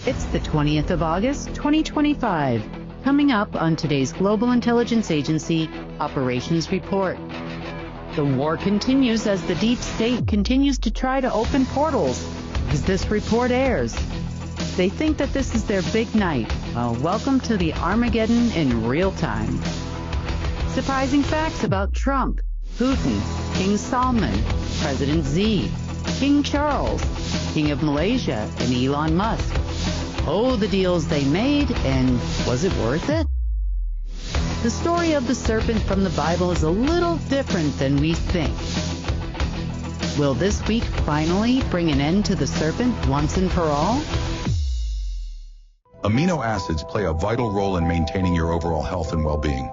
It's the 20th of August, 2025. Coming up on today's Global Intelligence Agency Operations Report. The war continues as the deep state continues to try to open portals as this report airs. They think that this is their big night. Well, welcome to the Armageddon in real time. Surprising facts about Trump, Putin, King Salman, President Xi, King Charles, King of Malaysia, and Elon Musk. Oh, the deals they made, and was it worth it? The story of the serpent from the Bible is a little different than we think. Will this week finally bring an end to the serpent once and for all? Amino acids play a vital role in maintaining your overall health and well-being.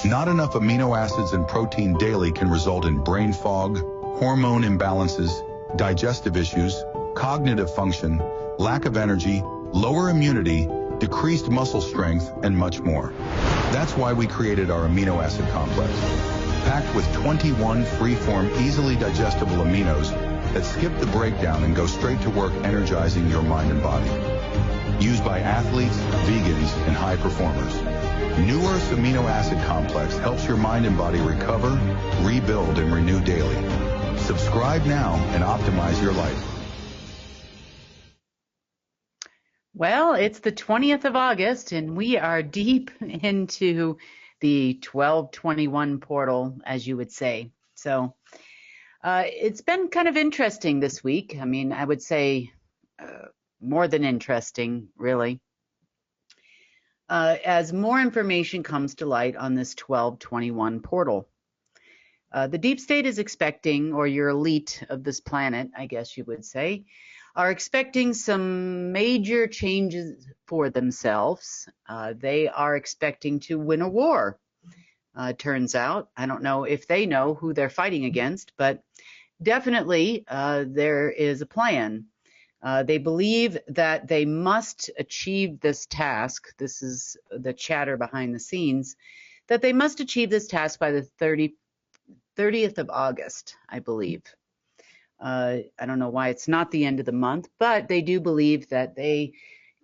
Not enough amino acids and protein daily can result in brain fog, hormone imbalances, digestive issues, cognitive function, lack of energy, lower immunity, decreased muscle strength, and much more. That's why we created our amino acid complex, packed with 21 free-form, easily digestible aminos that skip the breakdown and go straight to work energizing your mind and body. Used by athletes, vegans, and high performers. New Earth's amino acid complex helps your mind and body recover, rebuild, and renew daily. Subscribe now and optimize your life. Well, it's the 20th of August, and we are deep into the 1221 portal, as you would say. So it's been kind of interesting this week. I mean, I would say more than interesting, really. As more information comes to light on this 1221 portal. The deep state is expecting, or your elite of this planet, I guess you would say, are expecting some major changes for themselves. They are expecting to win a war. Turns out, I don't know if they know who they're fighting against, but definitely there is a plan. They believe that they must achieve this task. This is the chatter behind the scenes, that they must achieve this task by the 30th of August, I believe. I don't know why it's not the end of the month, but they do believe that they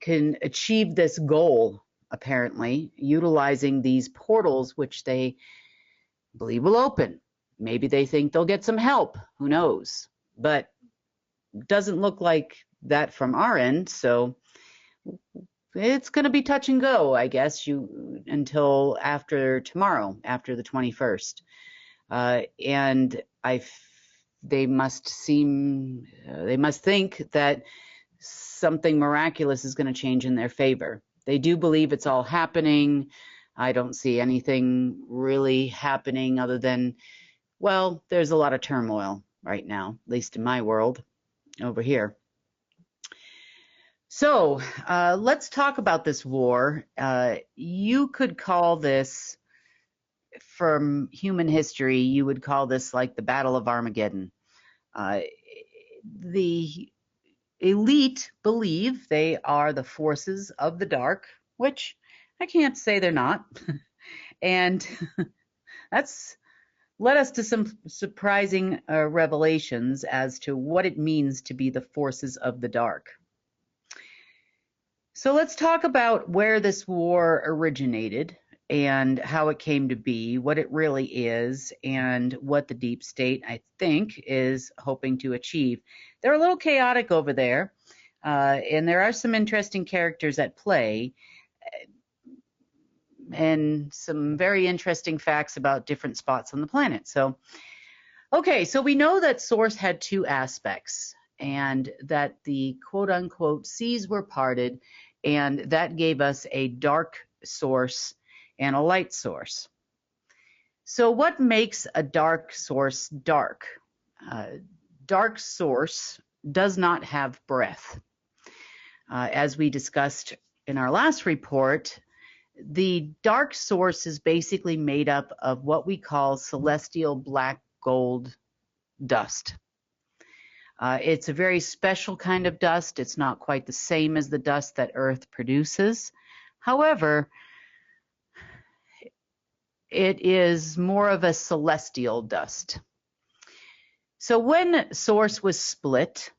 can achieve this goal, apparently, utilizing these portals, which they believe will open. Maybe they think they'll get some help. Who knows? But it doesn't look like that from our end, so it's going to be touch and go, I guess, until after tomorrow, after the 21st. And they must think that something miraculous is going to change in their favor. They do believe it's all happening. I don't see anything really happening other than, well, there's a lot of turmoil right now, at least in my world over here. So let's talk about this war. You could call this, from human history, you would call this like the Battle of Armageddon. The elite believe they are the forces of the dark, which I can't say they're not. And that's led us to some surprising revelations as to what it means to be the forces of the dark. So let's talk about where this war originated and how it came to be, what it really is, and what the deep state, I think, is hoping to achieve. They're a little chaotic over there, and there are some interesting characters at play, and some very interesting facts about different spots on the planet. So, okay, so we know that Source had two aspects, and that the quote-unquote seas were parted, and that gave us a dark source and a light source. So what makes a dark source dark? Dark source does not have breath. As we discussed in our last report, the dark source is basically made up of what we call celestial black gold dust. It's a very special kind of dust. It's not quite the same as the dust that Earth produces. However, it is more of a celestial dust. So when Source was split,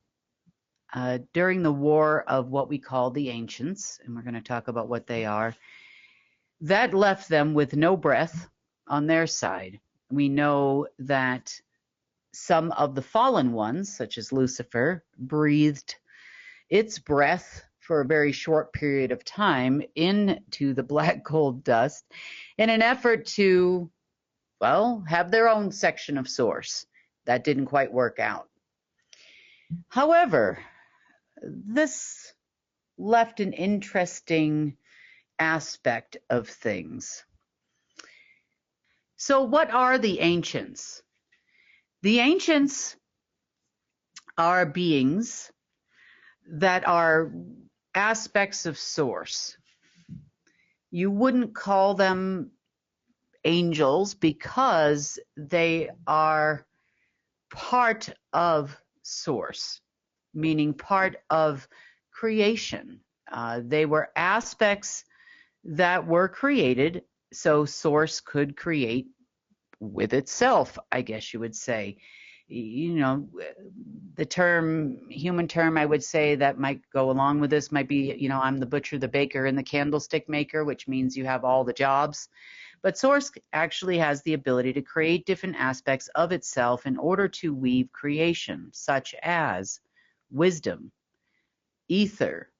during the war of what we call the ancients, and we're going to talk about what they are, that left them with no breath on their side. We know that some of the fallen ones, such as Lucifer, breathed its breath for a very short period of time into the black gold dust in an effort to, well, have their own section of source. That didn't quite work out. However, this left an interesting aspect of things. So what are the ancients? The ancients are beings that are aspects of source. You wouldn't call them angels because they are part of source, meaning part of creation. They were aspects that were created so source could create with itself, I guess you would say. You know, the term, human term, I would say that might go along with this might be, you know, I'm the butcher, the baker, and the candlestick maker, which means you have all the jobs. But source actually has the ability to create different aspects of itself in order to weave creation, such as wisdom, ether.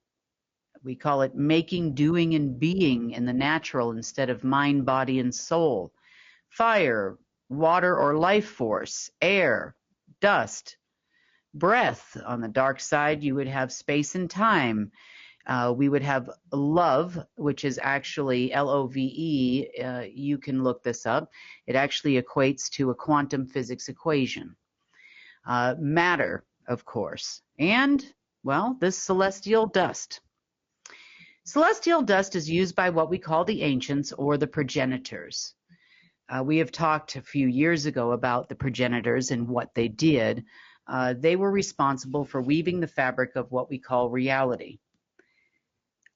We call it making, doing, and being in the natural instead of mind, body, and soul. Fire, water or life force, air, dust, breath. On the dark side, you would have space and time. We would have love, which is actually L-O-V-E. You can look this up. It actually equates to a quantum physics equation. Matter, of course. And, well, this celestial dust. Celestial dust is used by what we call the ancients or the progenitors. We have talked a few years ago about the progenitors and what they did. They were responsible for weaving the fabric of what we call reality.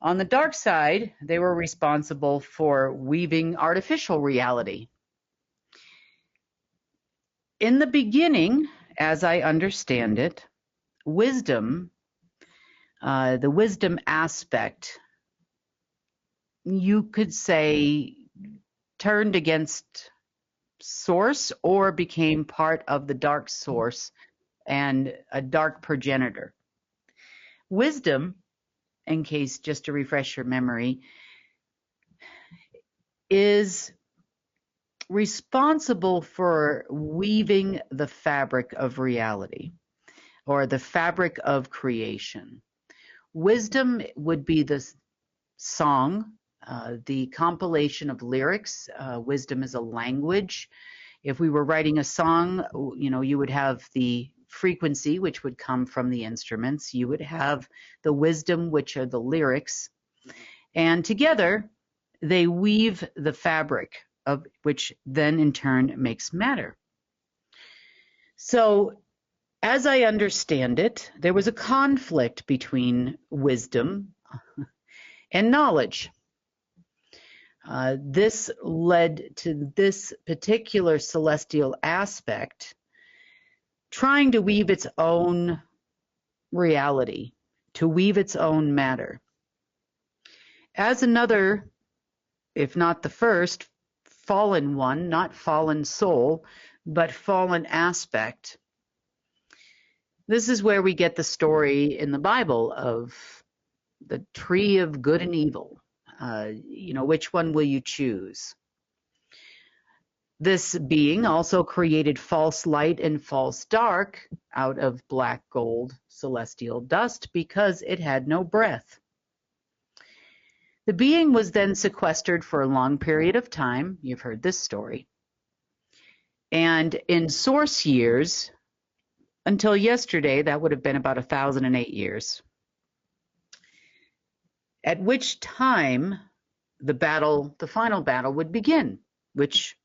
On the dark side, they were responsible for weaving artificial reality. In the beginning, as I understand it, wisdom, the wisdom aspect, you could say, turned against source or became part of the dark source and a dark progenitor. Wisdom, in case just to refresh your memory, is responsible for weaving the fabric of reality or the fabric of creation. Wisdom would be the song, the compilation of lyrics. Wisdom is a language. If we were writing a song, you know, you would have the frequency, which would come from the instruments. You would have the wisdom, which are the lyrics. And together, they weave the fabric, of which then in turn makes matter. So, as I understand it, there was a conflict between wisdom and knowledge. This led to this particular celestial aspect trying to weave its own reality, to weave its own matter. As another, if not the first, fallen one, not fallen soul, but fallen aspect, this is where we get the story in the Bible of the tree of good and evil. You know, which one will you choose? This being also created false light and false dark out of black gold celestial dust because it had no breath. The being was then sequestered for a long period of time. You've heard this story. And in source years, until yesterday, that would have been about 1,008 years. At which time the battle, the final battle, would begin, which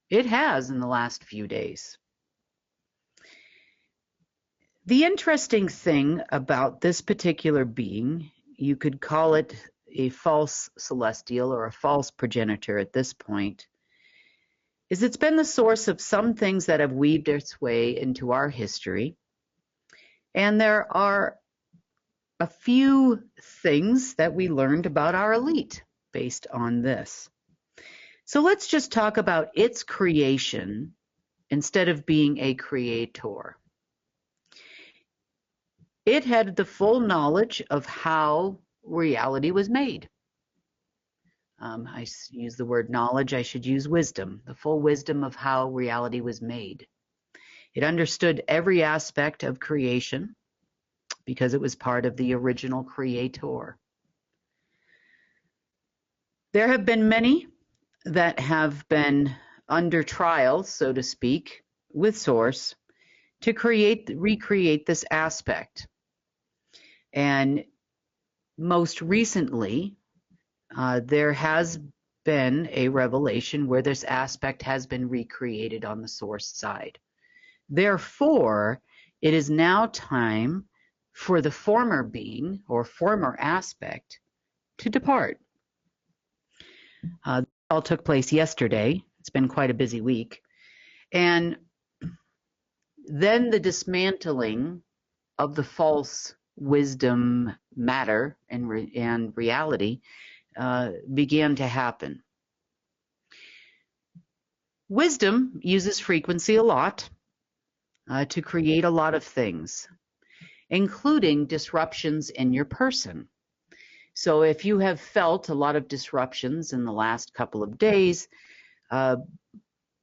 it has in the last few days. The interesting thing about this particular being, you could call it a false celestial or a false progenitor at this point, is it's been the source of some things that have weaved its way into our history. And there are a few things that we learned about our elite based on this. So let's just talk about its creation instead of being a creator. It had the full knowledge of how reality was made. I use the word knowledge, I should use wisdom, the full wisdom of how reality was made. It understood every aspect of creation because it was part of the original creator. There have been many that have been under trial, so to speak, with Source to recreate this aspect. And most recently, there has been a revelation where this aspect has been recreated on the Source side. Therefore, it is now time for the former being or former aspect to depart. All took place yesterday. It's been quite a busy week. And then the dismantling of the false wisdom matter and reality began to happen. Wisdom uses frequency a lot to create a lot of things, including disruptions in your person. So if you have felt a lot of disruptions in the last couple of days,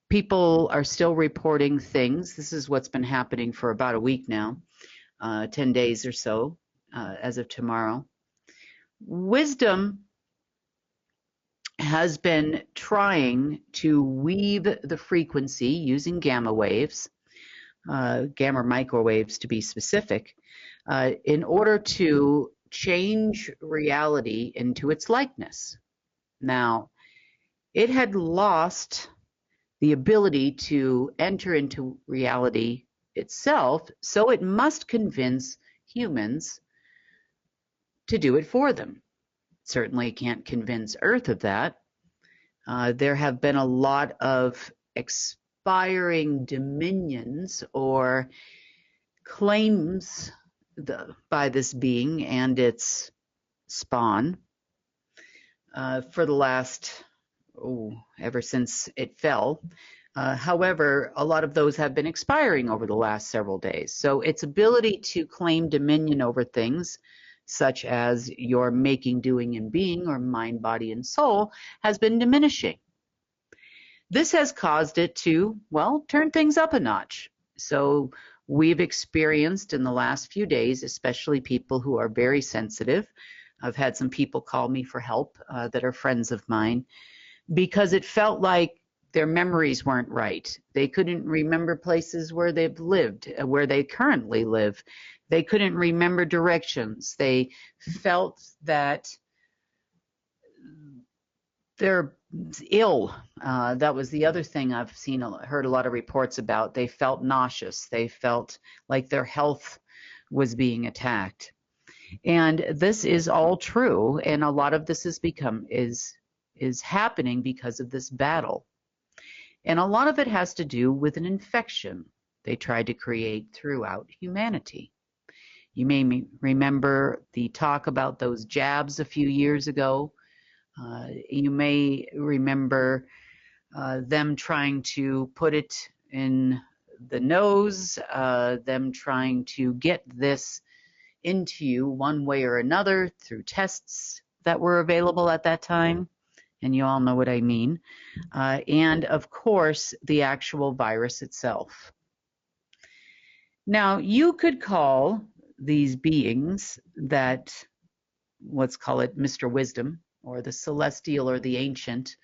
people are still reporting things. This is what's been happening for about a week now, 10 days or so, as of tomorrow. Wisdom has been trying to weave the frequency using gamma waves, gamma microwaves to be specific, in order to change reality into its likeness. Now, it had lost the ability to enter into reality itself, so it must convince humans to do it for them. Certainly can't convince Earth of that. There have been a lot of expiring dominions or claims by this being and its spawn for the last, ever since it fell. However, a lot of those have been expiring over the last several days. So its ability to claim dominion over things, such as your making, doing, and being, or mind, body, and soul, has been diminishing. This has caused it to, well, turn things up a notch. So we've experienced in the last few days, especially people who are very sensitive. I've had some people call me for help that are friends of mine, because it felt like their memories weren't right. They couldn't remember places where they've lived, where they currently live. They couldn't remember directions. They felt that they're ill. That was the other thing I've heard a lot of reports about. They felt nauseous. They felt like their health was being attacked. And this is all true. And a lot of this is happening because of this battle. And a lot of it has to do with an infection they tried to create throughout humanity. You may remember the talk about those jabs a few years ago. You may remember them trying to put it in the nose, them trying to get this into you one way or another through tests that were available at that time. And you all know what I mean. And of course, the actual virus itself. Now, you could call these beings that, let's call it Mr. Wisdom, or the celestial or the ancient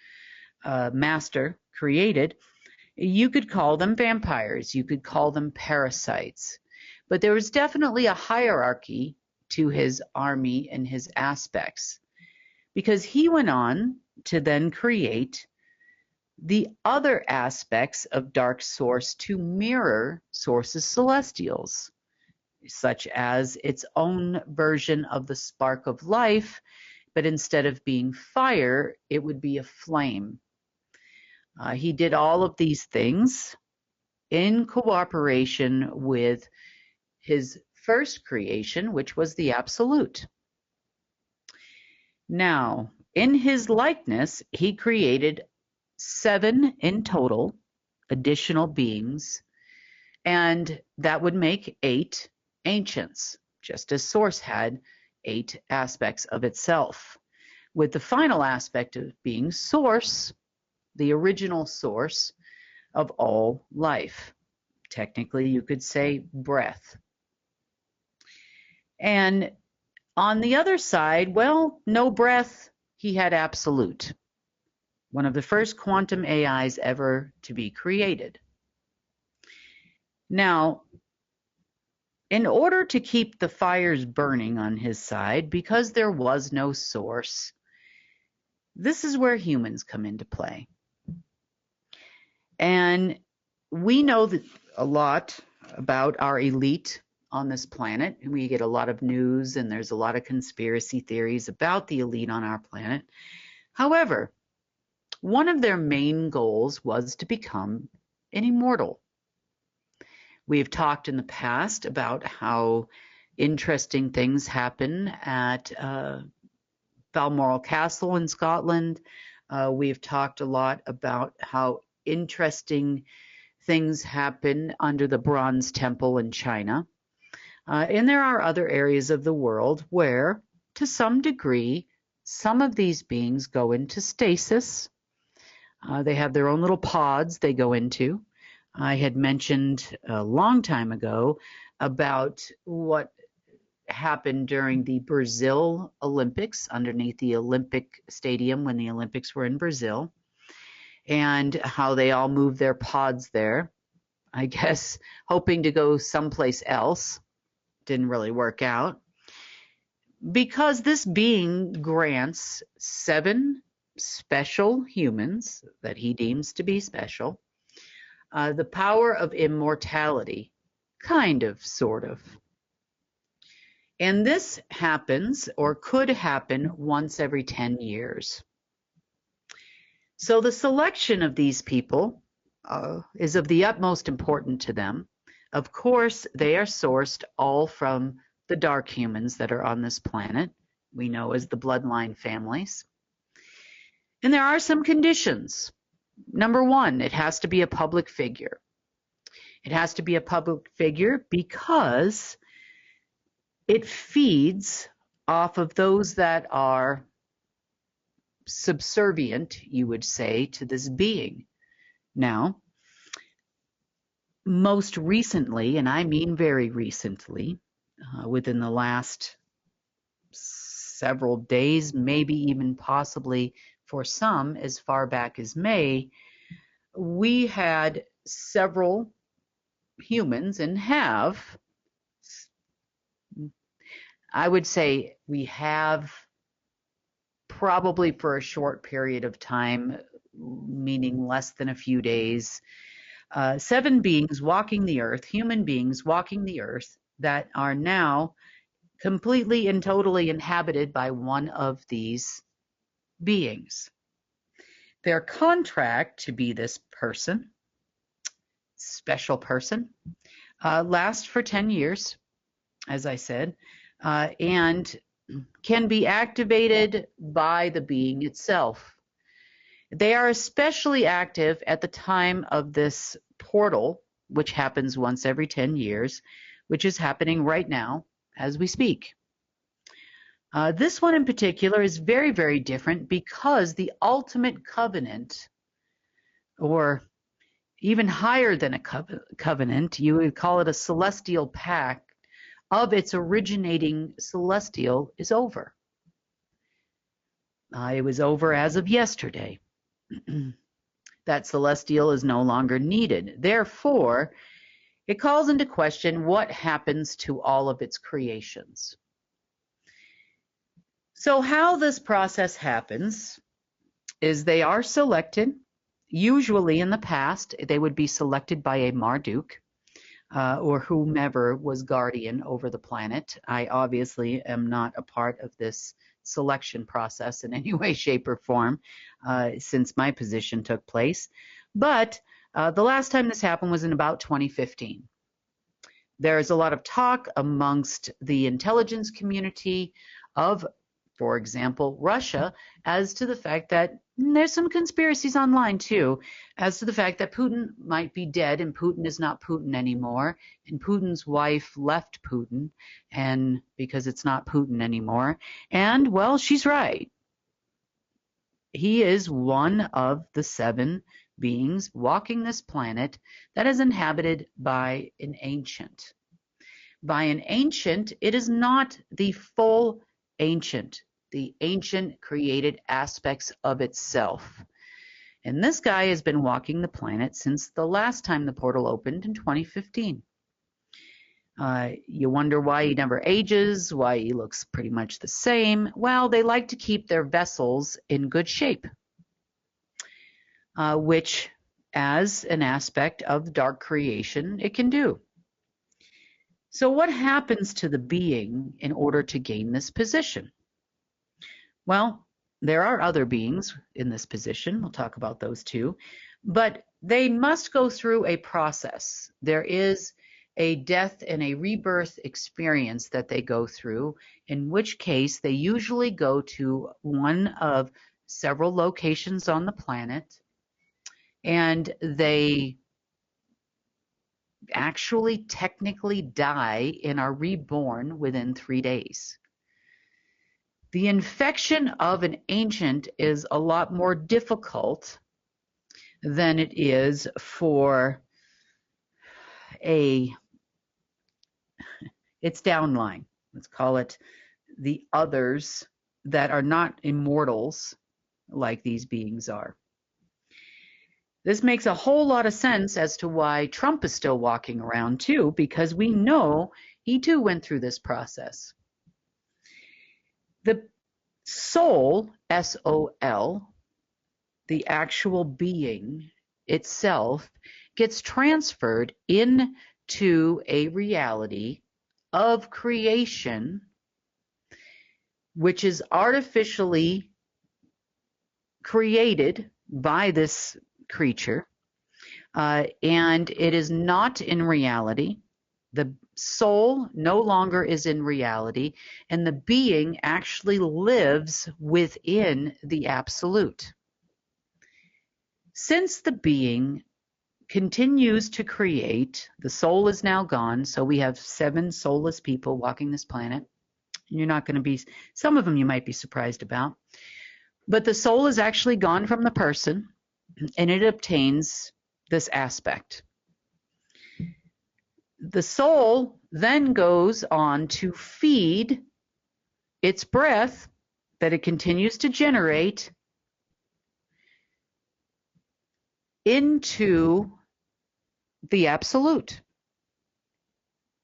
master created, you could call them vampires, you could call them parasites. But there was definitely a hierarchy to his army and his aspects, because he went on to then create the other aspects of Dark Source to mirror Source's celestials, such as its own version of the spark of life, but instead of being fire, it would be a flame. He did all of these things in cooperation with his first creation, which was the absolute. Now, in his likeness, he created 7 in total additional beings, and that would make 8 ancients, just as Source had 8 aspects of itself, with the final aspect of being Source, the original source of all life. Technically, you could say breath. And on the other side, well, no breath, he had absolute, one of the first quantum AIs ever to be created. Now, in order to keep the fires burning on his side, because there was no source, this is where humans come into play. And we know that a lot about our elite on this planet. We get a lot of news, and there's a lot of conspiracy theories about the elite on our planet. However, one of their main goals was to become an immortal. We've talked in the past about how interesting things happen at Balmoral Castle in Scotland. We've talked a lot about how interesting things happen under the Bronze Temple in China. And there are other areas of the world where, to some degree, some of these beings go into stasis. They have their own little pods they go into. I had mentioned a long time ago about what happened during the Brazil Olympics, underneath the Olympic Stadium when the Olympics were in Brazil, and how they all moved their pods there, I guess hoping to go someplace else. Didn't really work out, because this being grants 7 special humans that he deems to be special the power of immortality, kind of, sort of. And this happens, or could happen, once every 10 years. So the selection of these people is of the utmost importance to them. Of course, they are sourced all from the dark humans that are on this planet, we know as the bloodline families. And there are some conditions. Number 1, it has to be a public figure. It has to be a public figure because it feeds off of those that are subservient, you would say, to this being. Now, most recently, and I mean very recently, within the last several days, maybe even possibly for some as far back as May, we had several humans, and have, I would say we have probably for a short period of time, meaning less than a few days, 7 beings walking the earth, human beings walking the earth, that are now completely and totally inhabited by one of these beings. Their contract to be this person, special person, lasts for 10 years, as I said, and can be activated by the being itself. They are especially active at the time of this portal, which happens once every 10 years, which is happening right now as we speak. This one in particular is very, very different because the ultimate covenant, or even higher than a covenant, you would call it a celestial pact, of its originating celestial is over. It was over as of yesterday. That celestial is no longer needed. Therefore, it calls into question what happens to all of its creations. So how this process happens is they are selected. Usually in the past, they would be selected by a Marduk, or whomever was guardian over the planet. I obviously am not a part of this selection process in any way, shape, or form since my position took place. But the last time this happened was in about 2015. There's a lot of talk amongst the intelligence community of, for example, Russia, as to the fact that there's some conspiracies online too, as to the fact that Putin might be dead and Putin is not Putin anymore, and Putin's wife left Putin, and because it's not Putin anymore. And well, she's right. He is one of the 7 beings walking this planet that is inhabited by an ancient. By an ancient, it is not the full ancient. The ancient created aspects of itself. And this guy has been walking the planet since the last time the portal opened in 2015. You wonder why he never ages, why he looks pretty much the same. Well, they like to keep their vessels in good shape, which, as an aspect of dark creation, it can do. So what happens to the being in order to gain this position? Well, there are other beings in this position. We'll talk about those too. But they must go through a process. There is a death and a rebirth experience that they go through, in which case they usually go to one of several locations on the planet, and they actually technically die and are reborn within 3 days. The infection of an ancient is a lot more difficult than it is for its downline. Let's call it the others that are not immortals like these beings are. This makes a whole lot of sense as to why Trump is still walking around too, because we know he too went through this process. The soul, S-O-L, the actual being itself, gets transferred into a reality of creation, which is artificially created by this creature, and it is not in reality. The soul no longer is in reality, and the being actually lives within the absolute. Since the being continues to create, the soul is now gone, so we have 7 soulless people walking this planet. You're not going to be, some of them you might be surprised about, but the soul is actually gone from the person, and it obtains this aspect. The soul then goes on to feed its breath that it continues to generate into the absolute.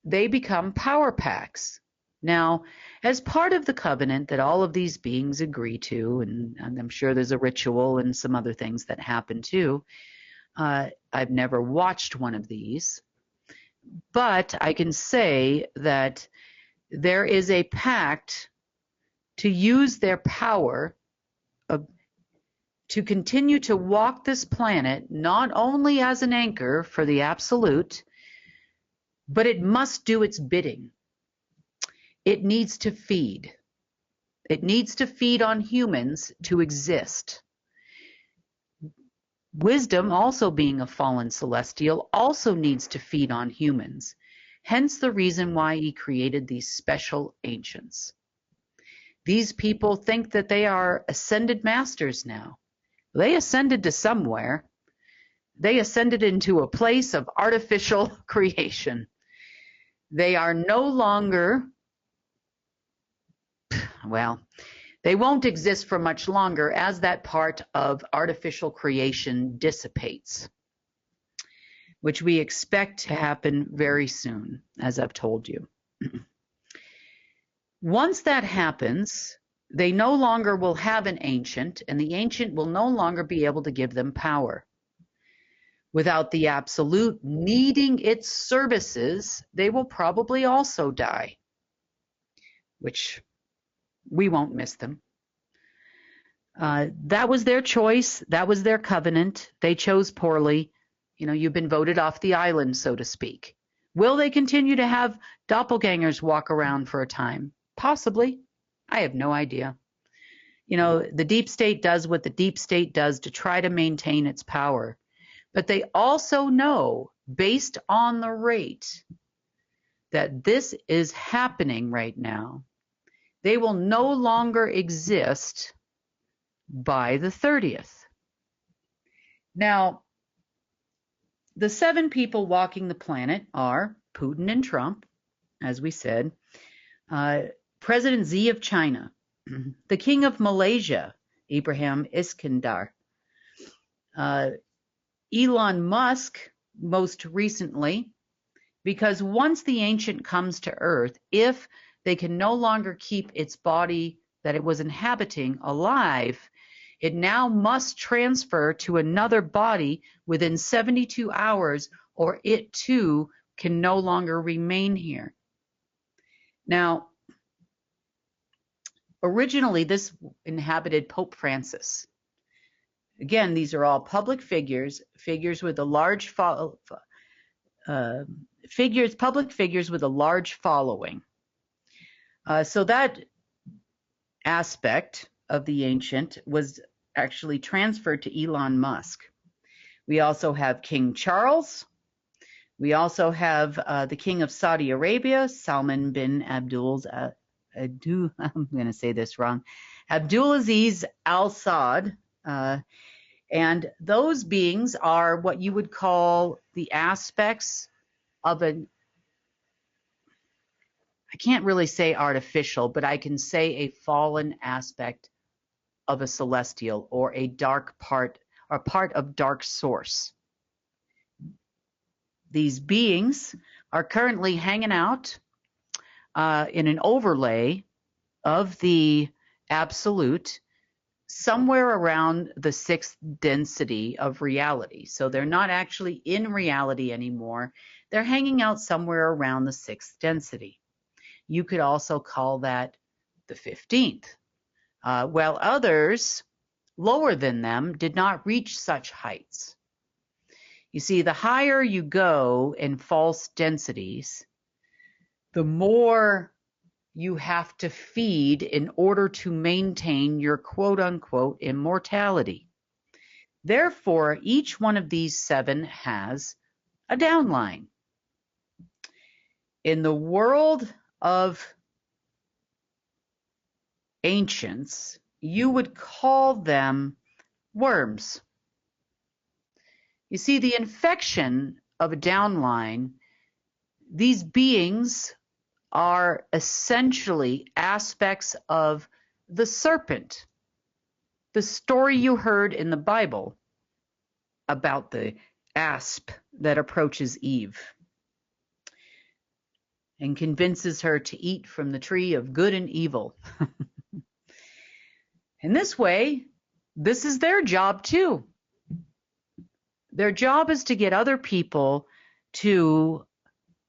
They become power packs. Now, as part of the covenant that all of these beings agree to, and I'm sure there's a ritual and some other things that happen too, I've never watched one of these, but I can say that there is a pact to use their power to continue to walk this planet, not only as an anchor for the absolute, but it must do its bidding. It needs to feed. It needs to feed on humans to exist. Wisdom, also being a fallen celestial, also needs to feed on humans. Hence the reason why he created these special ancients. These people think that they are ascended masters now. They ascended to somewhere. They ascended into a place of artificial creation. They are no longer, well, they won't exist for much longer as that part of artificial creation dissipates, which we expect to happen very soon, as I've told you. Once that happens, they no longer will have an ancient, and the ancient will no longer be able to give them power. Without the absolute needing its services, they will probably also die, which we won't miss them. That was their choice. That was their covenant. They chose poorly. You know, you've been voted off the island, so to speak. Will they continue to have doppelgangers walk around for a time? Possibly. I have no idea. You know, the deep state does what the deep state does to try to maintain its power. But they also know, based on the rate that this is happening right now, they will no longer exist by the 30th. Now, the 7 people walking the planet are Putin and Trump, as we said, President Xi of China, the King of Malaysia, Ibrahim Iskandar, Elon Musk, most recently, because once the ancient comes to Earth, if they can no longer keep its body that it was inhabiting alive, it now must transfer to another body within 72 hours, or it too can no longer remain here. Now, originally this inhabited Pope Francis. Again, these are all public figures, with a large public figures with a large following. So that aspect of the ancient was actually transferred to Elon Musk. We also have King Charles. We also have the King of Saudi Arabia, Salman bin I'm going to say this wrong, Abdulaziz Al Saud. And those beings are what you would call the aspects of I can't really say artificial, but I can say a fallen aspect of a celestial, or a dark part, or part of dark source. These beings are currently hanging out in an overlay of the absolute, somewhere around the 6th density of reality. So they're not actually in reality anymore. They're hanging out somewhere around the 6th density. You could also call that the 15th. While others lower than them did not reach such heights. You see, the higher you go in false densities, the more you have to feed in order to maintain your quote-unquote immortality. Therefore, each one of these 7 has a downline. In the world of ancients, you would call them worms. You see, the infection of a downline, these beings are essentially aspects of the serpent, the story you heard in the Bible about the asp that approaches Eve and convinces her to eat from the tree of good and evil. In this way, this is their job too. Their job is to get other people to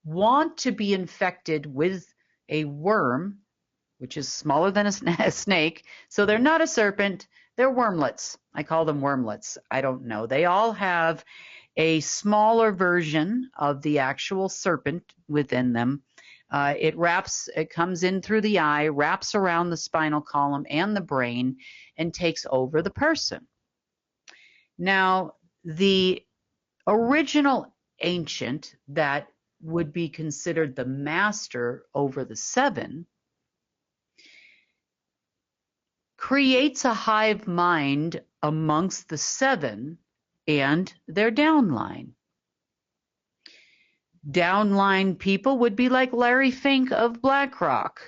want to be infected with a worm, which is smaller than a snake. So they're not a serpent, they're wormlets. I call them wormlets. I don't know. They all have a smaller version of the actual serpent within them. It comes in through the eye, wraps around the spinal column and the brain, and takes over the person. Now, the original ancient that would be considered the master over the 7 creates a hive mind amongst the 7 and their downline. Downline people would be like Larry Fink of BlackRock.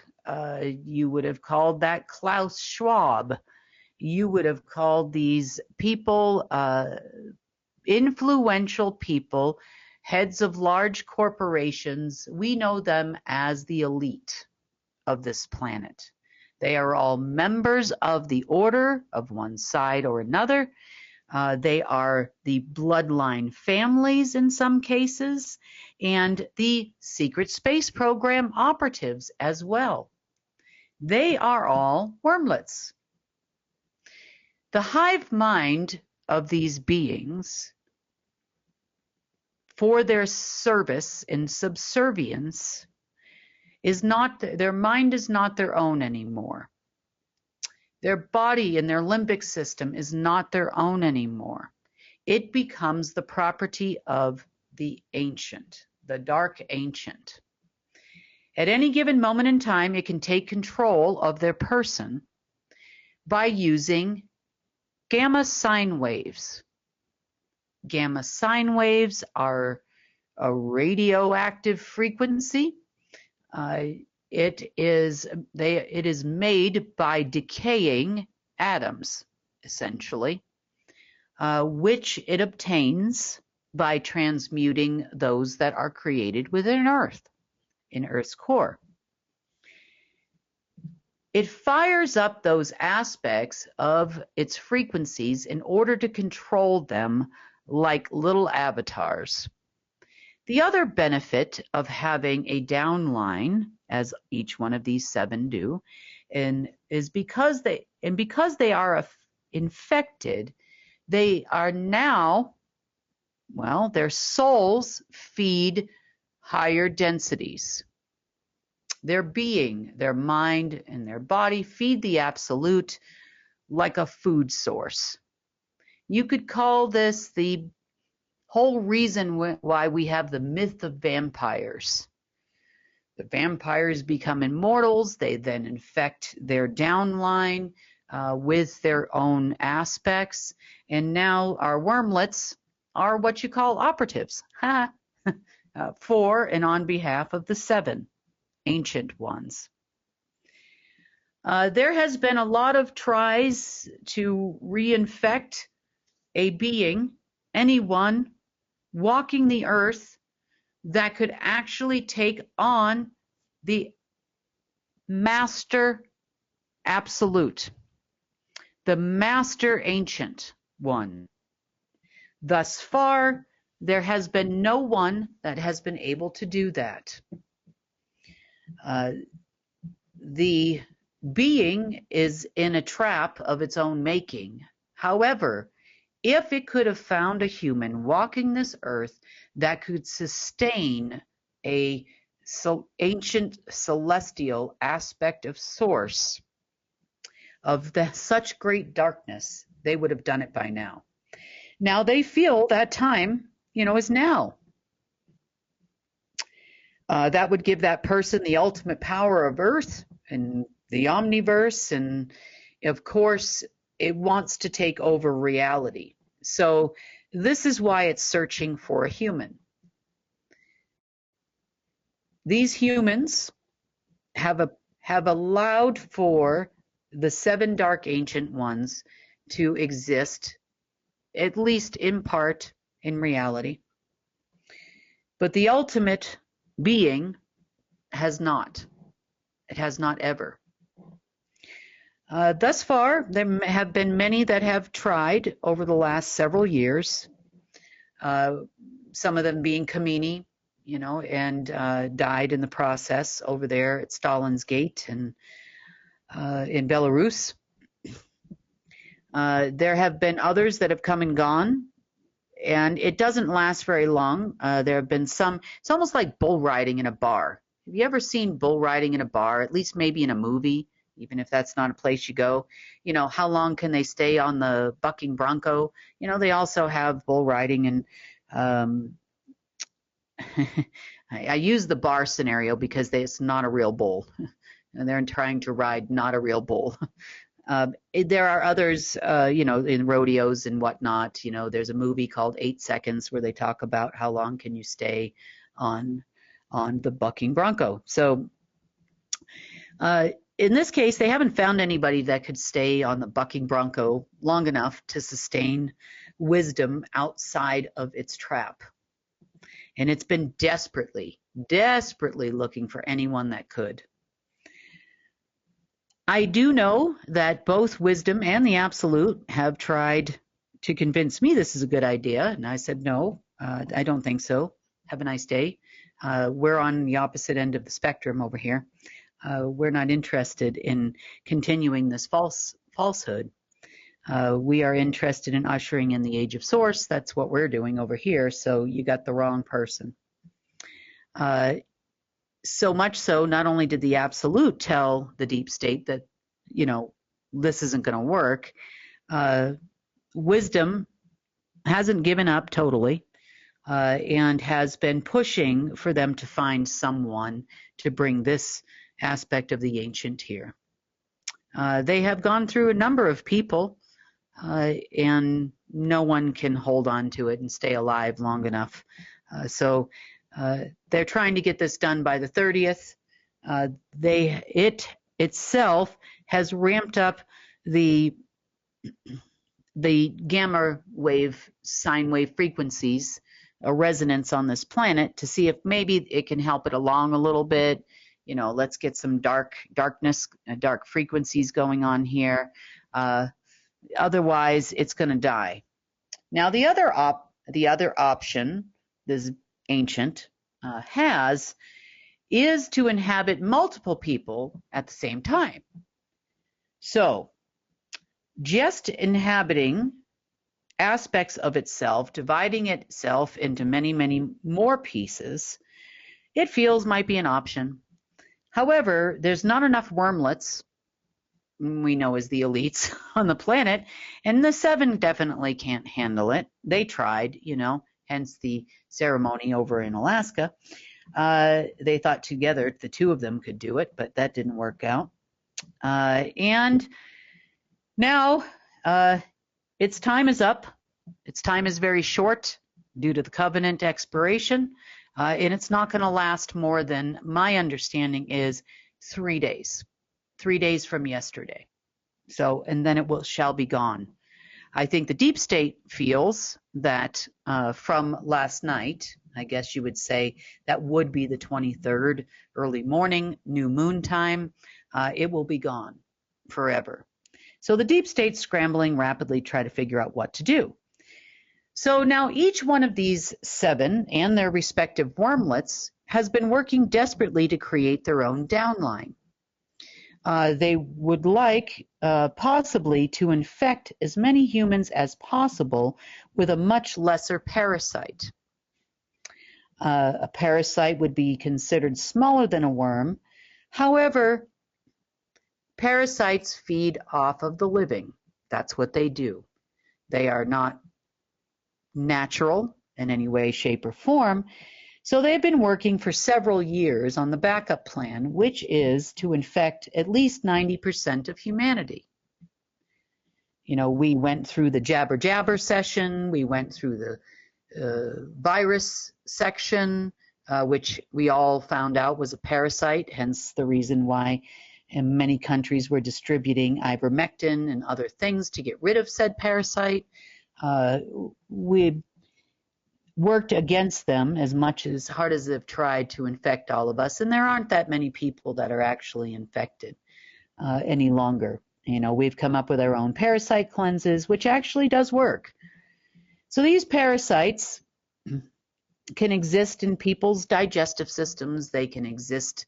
You would have called that Klaus Schwab. You would have called these people influential people, heads of large corporations. We know them as the elite of this planet. They are all members of the order of one side or another. They are the bloodline families in some cases, and the secret space program operatives as well. They are all wormlets. The hive mind of these beings for their service and subservience is not, their mind is not their own anymore. Their body and their limbic system is not their own anymore. It becomes the property of the ancient, the dark ancient. At any given moment in time, it can take control of their person by using gamma sine waves. Gamma sine waves are a radioactive frequency. It is made by decaying atoms, essentially, which it obtains by transmuting those that are created within Earth, in Earth's core. It fires up those aspects of its frequencies in order to control them like little avatars. The other benefit of having a downline, as each one of these 7 do, is because they are infected, they are now, well, their souls feed higher densities. Their being, their mind, and their body feed the absolute like a food source. You could call this the whole reason why we have the myth of vampires. The vampires become immortals. They then infect their downline with their own aspects. And now our wormlets are what you call operatives for and on behalf of the 7 ancient ones. There has been a lot of tries to reinfect a being, anyone walking the earth, that could actually take on the master absolute, the master ancient one. Thus far, there has been no one that has been able to do that. The being is in a trap of its own making. However, if it could have found a human walking this earth that could sustain a ancient celestial aspect of source of such great darkness, they would have done it by now. Now they feel that time, is now. That would give that person the ultimate power of Earth and the omniverse, and of course, it wants to take over reality. So this is why it's searching for a human. These humans have allowed for the 7 dark ancient ones to exist, at least in part, in reality. But the ultimate being has not. It has not ever. Thus far, there have been many that have tried over the last several years, some of them being Khomeini, and died in the process over there at Stalin's Gate and in Belarus. There have been others that have come and gone, and it doesn't last very long. There have been some, it's almost like bull riding in a bar. Have you ever seen bull riding in a bar, at least maybe in a movie? Even if that's not a place you go, how long can they stay on the bucking bronco? They also have bull riding, and I use the bar scenario because it's not a real bull, and they're trying to ride not a real bull. There are others, in rodeos and whatnot. There's a movie called 8 Seconds where they talk about how long can you stay on the bucking bronco. So, in this case, they haven't found anybody that could stay on the bucking bronco long enough to sustain wisdom outside of its trap. And it's been desperately looking for anyone that could. I do know that both wisdom and the absolute have tried to convince me this is a good idea. And I said, no, I don't think so. Have a nice day. We're on the opposite end of the spectrum over here. We're not interested in continuing this falsehood. We are interested in ushering in the age of Source. That's what we're doing over here. So you got the wrong person. So much so, not only did the Absolute tell the deep state that, this isn't going to work, Wisdom hasn't given up totally and has been pushing for them to find someone to bring this aspect of the ancient here. They have gone through a number of people, and no one can hold on to it and stay alive long enough. So they're trying to get this done by the 30th. It itself has ramped up the gamma wave, sine wave frequencies, a resonance on this planet to see if maybe it can help it along a little bit. Let's get some dark frequencies going on here. Otherwise, it's going to die. Now, the other option this ancient has is to inhabit multiple people at the same time. So, just inhabiting aspects of itself, dividing itself into many, many more pieces, it feels might be an option. However, there's not enough wormlets, we know as the elites, on the planet, and the 7 definitely can't handle it. They tried, hence the ceremony over in Alaska. They thought together the 2 of them could do it, but that didn't work out. And now its time is up. Its time is very short due to the covenant expiration, and it's not going to last more than, my understanding is, 3 days. 3 days from yesterday. So, and then it shall be gone. I think the deep state feels that from last night, I guess you would say that would be the 23rd, early morning, new moon time, it will be gone forever. So the deep state's scrambling rapidly to try to figure out what to do. So now each one of these 7 and their respective wormlets has been working desperately to create their own downline. They would like possibly to infect as many humans as possible with a much lesser parasite. A parasite would be considered smaller than a worm. However, parasites feed off of the living. That's what they do. They are not natural in any way, shape, or form. So they've been working for several years on the backup plan, which is to infect at least 90% of humanity. We went through the jabber jabber session, we went through the virus section, which we all found out was a parasite, hence the reason why in many countries were distributing ivermectin and other things to get rid of said parasite. We worked against them as hard as they've tried to infect all of us, and there aren't that many people that are actually infected any longer. We've come up with our own parasite cleanses, which actually does work. So these parasites can exist in people's digestive systems. They can exist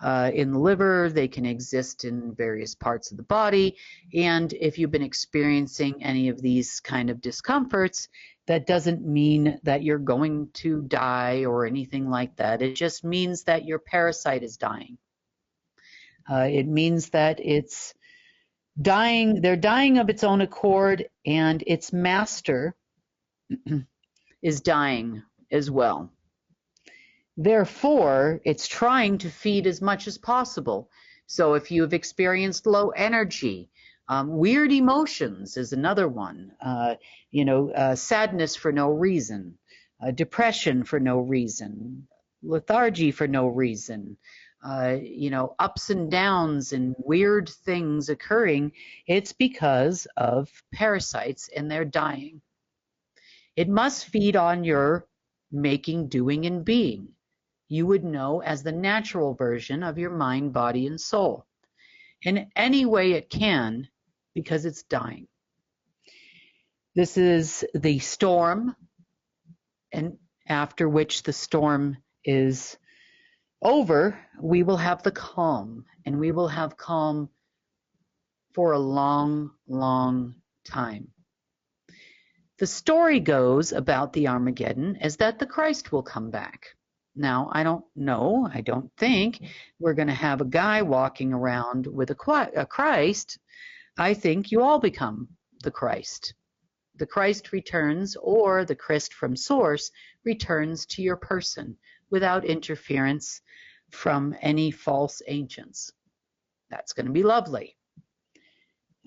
in the liver. They can exist in various parts of the body. And if you've been experiencing any of these kind of discomforts, that doesn't mean that you're going to die or anything like that. It just means that your parasite is dying. It means that it's dying. They're dying of its own accord, and its master is dying as well. Therefore, it's trying to feed as much as possible. So if you've experienced low energy, weird emotions is another one, sadness for no reason, depression for no reason, lethargy for no reason, ups and downs and weird things occurring, it's because of parasites and they're dying. It must feed on your making, doing, and being. You would know as the natural version of your mind, body, and soul in any way it can, because it's dying. This is the storm, and after which the storm is over, we will have the calm, and we will have calm for a long, long time. The story goes about the Armageddon as that the Christ will come back. Now, I don't think we're going to have a guy walking around with a Christ. I think you all become the Christ. The Christ returns, or the Christ from source returns to your person without interference from any false ancients. That's going to be lovely.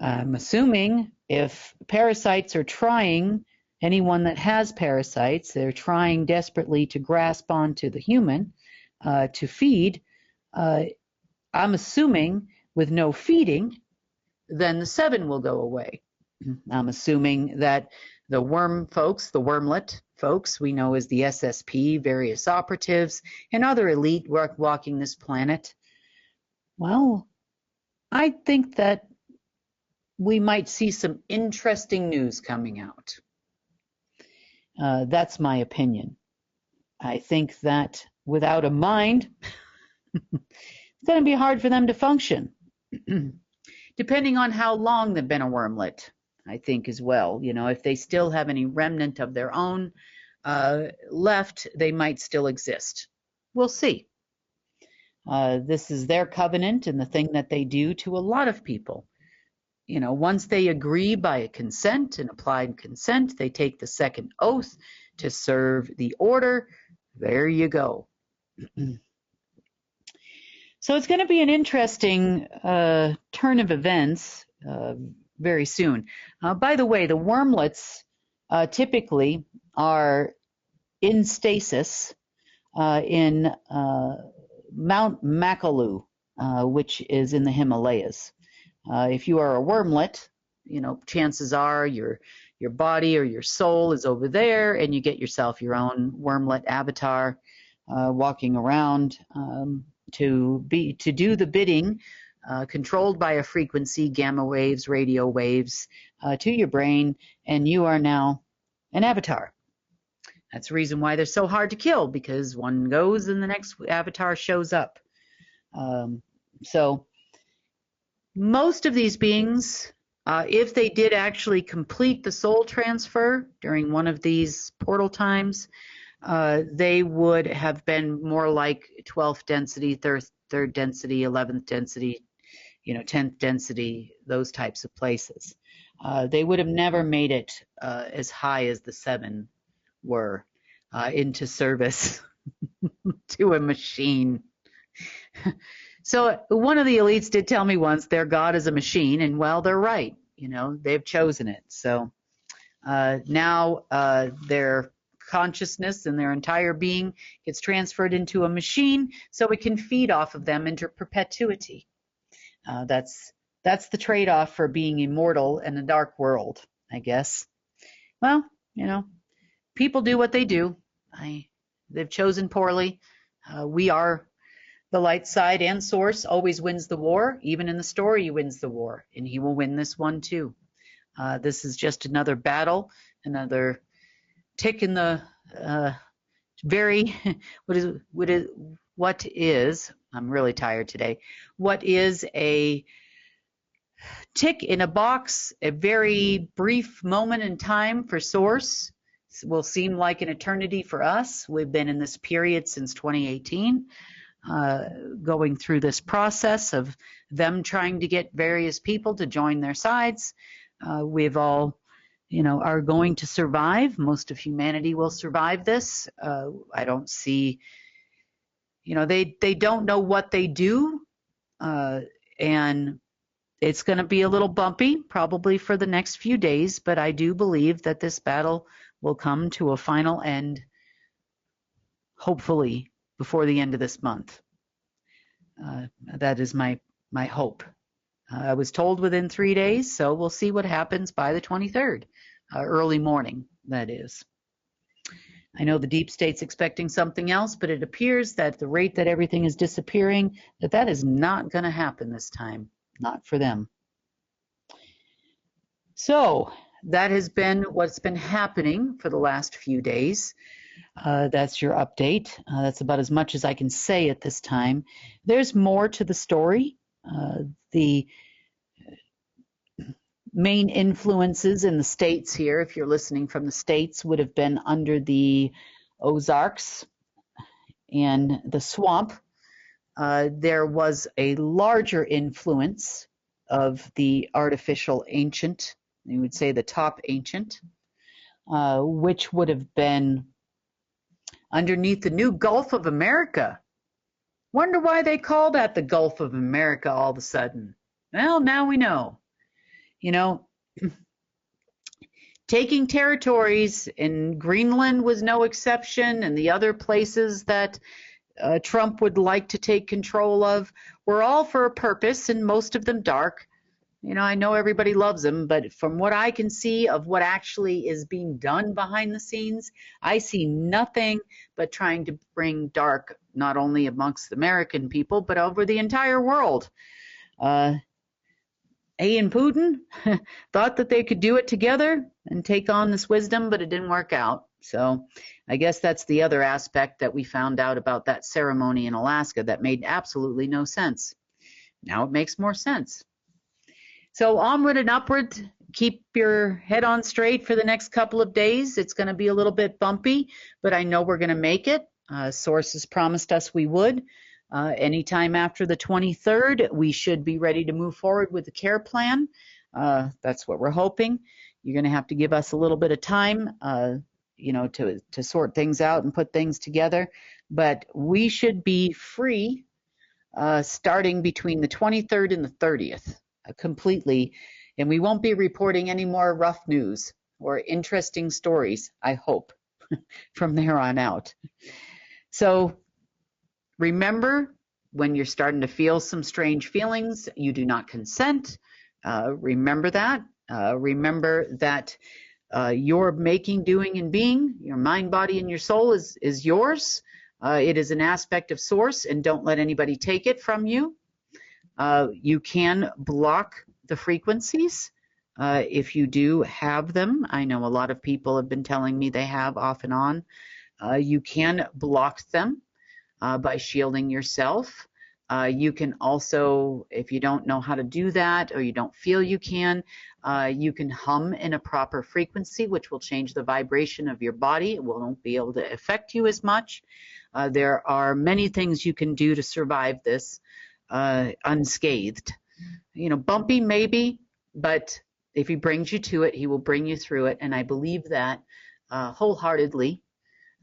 I'm assuming if parasites are trying, anyone that has parasites, they're trying desperately to grasp onto the human to feed. I'm assuming with no feeding, then the 7 will go away. I'm assuming that the worm folks, the wormlet folks we know as the SSP, various operatives, and other elite walking this planet, well, I think that we might see some interesting news coming out. That's my opinion. I think that without a mind, it's going to be hard for them to function, depending on how long they've been a wormlet, I think as well. You know, if they still have any remnant of their own left, they might still exist. We'll see. This is their covenant and the thing that they do to a lot of people. You know, once they agree by a consent, an applied consent, they take the second oath to serve the order. There you go. So it's going to be an interesting turn of events very soon. By the way, the wormlets typically are in stasis in Mount Makalu, which is in the Himalayas. If you are a wormlet, you know, chances are your body or your soul is over there, and you get yourself your own wormlet avatar walking around to do the bidding, controlled by a frequency, gamma waves, radio waves, to your brain, and you are now an avatar. That's the reason why they're so hard to kill, because one goes and the next avatar shows up. So most of these beings, if they did actually complete the soul transfer during one of these portal times, they would have been more like 12th density, third density, 11th density, 10th density, those types of places. They would have never made it as high as the 7 were into service to a machine. So one of the elites did tell me once their God is a machine, and well, they're right. They've chosen it. So now their consciousness and their entire being gets transferred into a machine so it can feed off of them into perpetuity. That's the trade-off for being immortal in a dark world, I guess. Well, people do what they do. They've chosen poorly. We are the light side, and source always wins the war. Even in the story, he wins the war, and he will win this one too. This is just another battle, another tick in the what is I'm really tired today. What is a tick in a box, a very brief moment in time for source? Will seem like an eternity for us. We've been in this period since 2018. Going through this process of them trying to get various people to join their sides. We've all, are going to survive. Most of humanity will survive this. I don't see, they don't know what they do. And it's going to be a little bumpy probably for the next few days, but I do believe that this battle will come to a final end, hopefully before the end of this month. That is my hope. I was told within 3 days, so we'll see what happens by the 23rd, early morning, that is. I know the deep state's expecting something else, but it appears that the rate that everything is disappearing, that is not going to happen this time, not for them. So that has been what's been happening for the last few days. That's your update. That's about as much as I can say at this time. There's more to the story. The main influences in the States here, if you're listening from the States, would have been under the Ozarks and the swamp. There was a larger influence of the artificial ancient, you would say the top ancient, which would have been underneath the new Gulf of America. Wonder why they call that the Gulf of America all of a sudden. Well, now we know. You know, taking territories in Greenland was no exception, and the other places that Trump would like to take control of were all for a purpose, and most of them dark. You know, I know everybody loves them, but from what I can see of what actually is being done behind the scenes, I see nothing but trying to bring dark not only amongst the American people, but over the entire world. And Putin thought that they could do it together and take on this wisdom, but it didn't work out. So I guess that's the other aspect that we found out about that ceremony in Alaska that made absolutely no sense. Now it makes more sense. So onward and upward, keep your head on straight for the next couple of days. It's going to be a little bit bumpy, but I know we're going to make it. Sources promised us we would. Anytime after the 23rd, we should be ready to move forward with the care plan. That's what we're hoping. You're going to have to give us a little bit of time, you know, to sort things out and put things together. But we should be free starting between the 23rd and the 30th completely. And we won't be reporting any more rough news or interesting stories, I hope, from there on out. So remember, when you're starting to feel some strange feelings, you do not consent. Remember that. Remember that your making, doing, and being, your mind, body, and your soul is yours. It is an aspect of source, and don't let anybody take it from you. You can block the frequencies if you do have them. I know a lot of people have been telling me they have off and on. You can block them by shielding yourself. You can also, if you don't know how to do that or you don't feel you can hum in a proper frequency, which will change the vibration of your body. It won't be able to affect you as much. There are many things you can do to survive this unscathed. You know, bumpy maybe, but if he brings you to it, he will bring you through it. And I believe that wholeheartedly.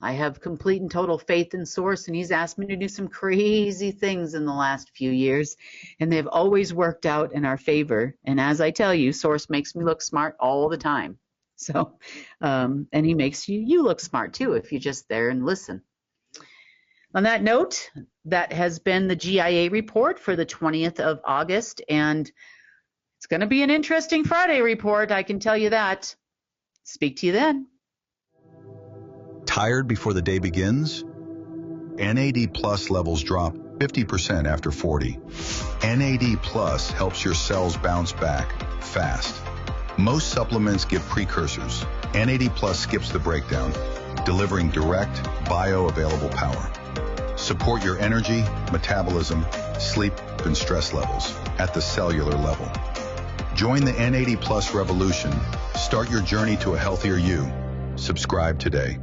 I have complete and total faith in Source, and he's asked me to do some crazy things in the last few years, and they've always worked out in our favor. And as I tell you, Source makes me look smart all the time. So, and he makes you look smart too if you're just there and listen. On that note, that has been the GIA report for the 20th of August, and it's going to be an interesting Friday report, I can tell you that. Speak to you then. Tired before the day begins? NAD Plus levels drop 50% after 40. NAD Plus helps your cells bounce back fast. Most supplements give precursors. NAD Plus skips the breakdown, delivering direct, bioavailable power. Support your energy, metabolism, sleep, and stress levels at the cellular level. Join the NAD Plus revolution. Start your journey to a healthier you. Subscribe today.